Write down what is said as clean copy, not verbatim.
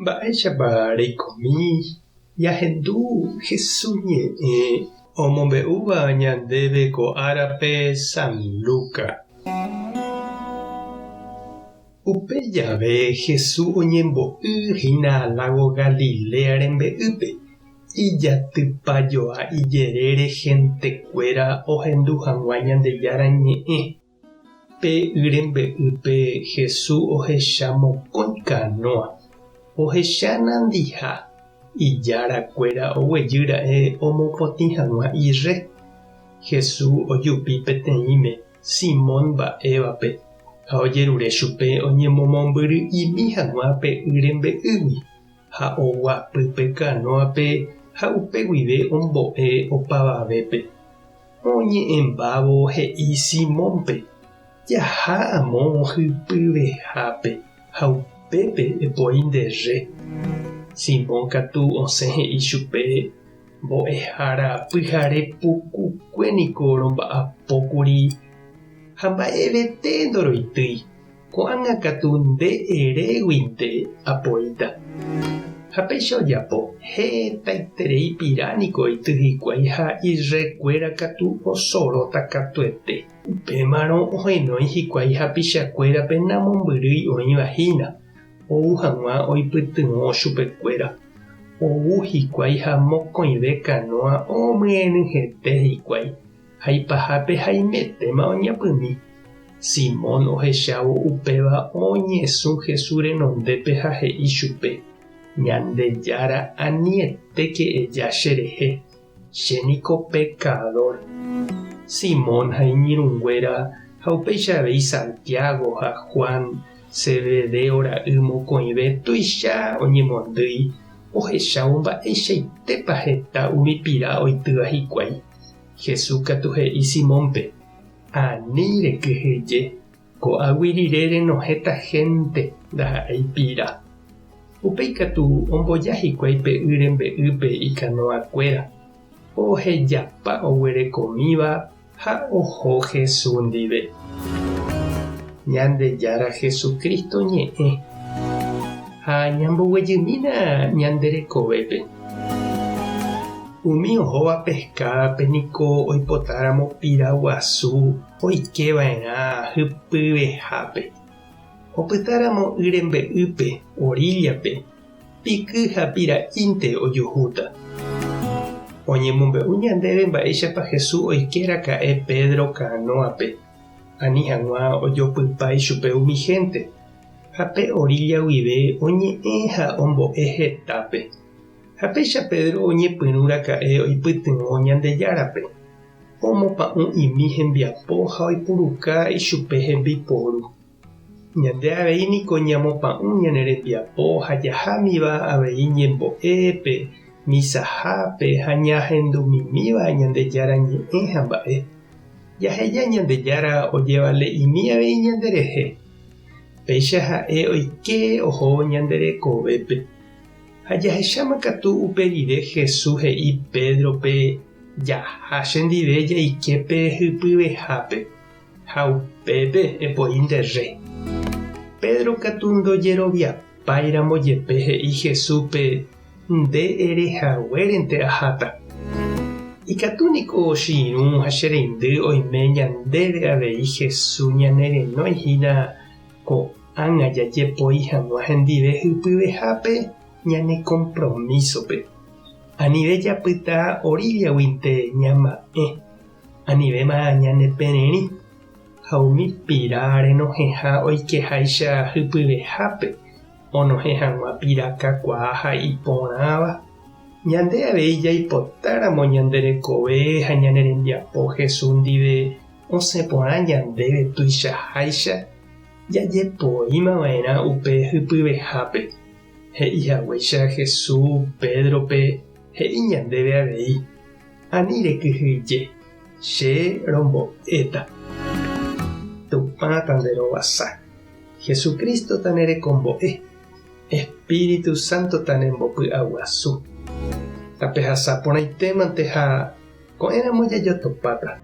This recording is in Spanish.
mba'éichapa reikomi jahendu Jesús ñe'ẽ omombe'úva ñandéve ko árape San Luca. Upe jave Jesús oñembo'yhína lago Galilea rembe'ýpe ijatypajoa ijerére hentekuéra ohendu hag̃ua Ñandejára ñe'ẽ. Pe y rembe'ýpe Jesús ohecha mokõi canoa, ohecha nandiha, ijárakuéra oguejýra'e omopotĩ hag̃ua irre. Jesús ojupi peteĩme Simón mba'évape ha ojerure chupe oñemomombyry'imi hag̃ua pe y rembe'ýgui ha oguapy pe canoape ha upe guive ombo'e opavavépe. Oñe'ẽmbávo he'i Simónpe: jaha amo hypyvehápe ha upépe epoi nde-re. Simón katu osẽ he'i chupe: mbo'ehára pyhare pukukuéniko romba'apókuri ha mba'evete ndoroitýi, ko'ág̃a katu nde'eréguinte apoíta. Ha péicha ojapo hetaiterei ipirániko oity hikuái ha irrekuéra katu osórota katuete. Upémarõ ohenói hikuái hapichakuérape namombyry oĩvahína, ou hag̃ua oipytyvõ chupekuéra. Ou hikuái ha mokõive canoa omyenyhẽte hikuái ha ipahápe haimetéma oñapymi. Simón ohechávo upéva oñesũ Jesús renondépe ha he'i chupe: Ñandejára, aniéteke eja cherehe, chéniko pecador. Simón ha iñirũnguéra ha upeichavéi Santiago ha Juan Zebedeo ra'y mokõive tuicha oñemondýi ohechávo mba'eichaitépa heta umipira oitýva hikuái. Jesús katu he'i Simónpe: ani rekyhyje, ko'águi rire renohéta hénte ndaha'éi pira. Upéi katu omboja hikuái pe y rembe'ýpe ikanoakuéra, ohejapa oguerekomíva ha oho Jesús ndive. Ñandejára Jesucristo ñe'ẽ ha ñamboguejymína ñanderekovépe. Umi ohóva pescadape niko oipotáramo pira guasu oikeva'erã hypyvehápe. Opytáramo y rembe'ýpe oríllape, piky ha pira'ínte ojuhúta. Oñemombe'u ñandéve mba'éichapa Jesús oikeraka'e Pedro canoape, ani hag̃ua ojopypái chupe umi hénte, ha pe orilla guive oñe'ẽ ha ombo'e hetápe. Ha péicha Pedro oñepyrũraka'e oipytyvõ Ñandejárape. Omopa'ũ imi hembiapo ha oipuruka ichupe hembiporu. Ñande avei niko ñamopa'ũ ñane rembiapo ha jahámiva avei ñembo'épe, misahápe ha ñahendumimíva Ñandejára ñe'ẽ ha mba'e. Jaheja Ñandejára ojevale'imi avei ñanderehe. Péicha ha'e oike oho ñanderekovépe. Ha jahecháma katu uperire Jesús he'i Pedrope: jaha chendive jaiképe hypyvehápe ha upépe epoi nde-re. Pedro katu ndojeroviapáiramo jepe he'i Jesúspe: nde erehaguérente aháta. Ikatúniko chiirũ ha chereindy oime ñandéve avei Jesús ñanerenóihína ko'ág̃a jajepói hag̃ua hendive hypyvehápe ñane compromisope. Anive japyta orillaguinte ñama'ẽ, anivéma ñane pererĩ, ha umi pira renohẽha oikeháicha hypyvehápe, onohẽ hag̃ua pirakakuaa ha iporãva. Ñande avei jaipotáramo ñanderekove ha ñane rembiapo Jesús ndive osẽporã ñandéve tuichaháicha jajepoímava'erã upe hypyvehápe. He'ihaguéicha Jesús Pedrope he'i ñandéve avei: ani rekyhyje, che rombo'éta. Tupã tanderovasa, Jesucristo tanerekombo'e, Espíritu Santo tanembopy'aguasu. Tape hasã porãitémante ha ko'ẽramo jajotopáta.